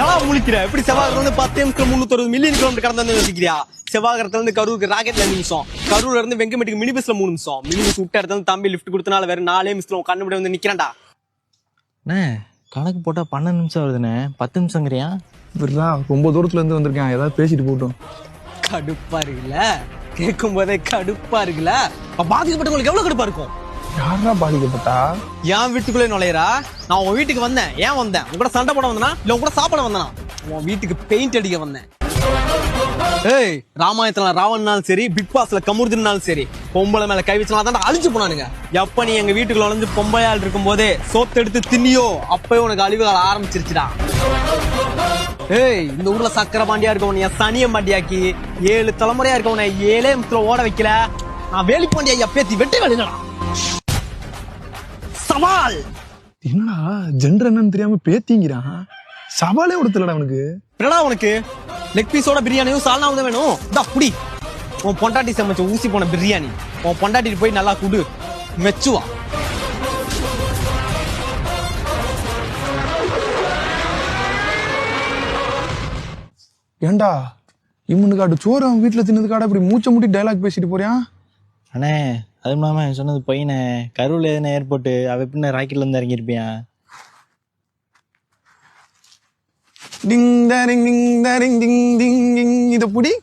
எவ்வளோ முழிக்கிற எப்படி செவ்வாய் வந்து 10 நிமிஷம் 360 மில்லியன் கிலோமீட்டர் கடந்து யோசிக்கிறியா? செவ்வாகரத்துல இருந்து கரூருக்கு ராக்கெட்ல 2 நிமிஷம், கரூர்ல இருந்து வெங்கமேட்டுக்கு மினி பஸ்ல 3 நிமிஷம், மினி பஸ் விட்ட இடத்துல இருந்து தம்பி லிஃப்ட் கொடுத்தனால வேற 4 நிமிஷத்துல உன் கண்ணு முடி வந்து நிக்கிறான்டா. கணக்கு போட்டா 12 நிமிஷம் வருதுண்ணே, 10 நிமிஷங்கிறியா? ரொம்ப தூரத்துல இருந்து வந்திருக்கேன், ஏதாவது பேசிட்டு போட்டோம். கடுப்பா இருக்குல்ல, கேட்கும் போதே கடுப்பா இருக்குல்ல. பாதிக்கப்பட்டவங்களுக்கு எவ்வளவு கடுப்பா இருக்கும்? யாரா பாதிக்கப்பட்டா? என் வீட்டுக்குள்ளே நுழையறா? நான் உன் வீட்டுக்கு வந்தேன். ஏன் வந்தேன்? உங்க கூட சண்டை போட வந்தனா இல்ல உங்க கூட சாப்பிட வந்தனா? உன் வீட்டுக்கு பெயிண்ட் அடிக்க வந்தேன். ஏய், ராமாயணத்துல ராவணனாலும் சரி, பிக் பாஸ்ல கமுருதுனாலும் சரி, பொம்பளை மேல கை வச்சனா தான் அழிஞ்சு போனானுங்க. எப்ப நீ எங்க வீட்டுக்குள்ள வந்து பொம்பளையால் இருக்கும் போதே சோத்து எடுத்து தின்னியோ அப்பவே உனக்கு அழிவு கால ஆரம்பிச்சிருச்சுடா. ஏய், இந்த ஊர்ல சக்கரை பாண்டியா இருக்கவன் என் சனிய மாட்டியாக்கி 7 தலைமுறையா இருக்கவன 7 நிமிஷத்துல ஓட வைக்கல. நான் வேலி பாண்டியா எப்பேத்தி வெட்டி வெளிடா. சவால் என்னடா ஜெண்டர் என்னன்னு தெரியாம பேத்திங்கிறான். சவாலே கொடுத்தலடா அவனுக்கு. என்னடா உனக்கு லெக் பீஸோட பிரியாணியும் சால்னாவும் வேணும்? இதா குடி. உன் பொண்டாட்டி சமைச்ச ஊசி போன பிரியாணி உன் பொண்டாட்டி போய் நல்லா குடு, மெச்சுவா. ஏண்டா இவனுக்காட்டு சோறு அவன் வீட்டுல தின்னதுக்காட இப்படி மூச்சை முட்டி டைலாக் பேசிட்டு போறியான்? அண்ணே அது இல்லாம சொன்னது பையனே, கரூர்ல எதுனா ஏர்போர்ட், அவ எப்படி ராக்கெட்ல இருந்து இறங்கியிருப்பியான்? டிங் டரிங் டிங் டரிங் டிங் டிங் டிங். இத புடி.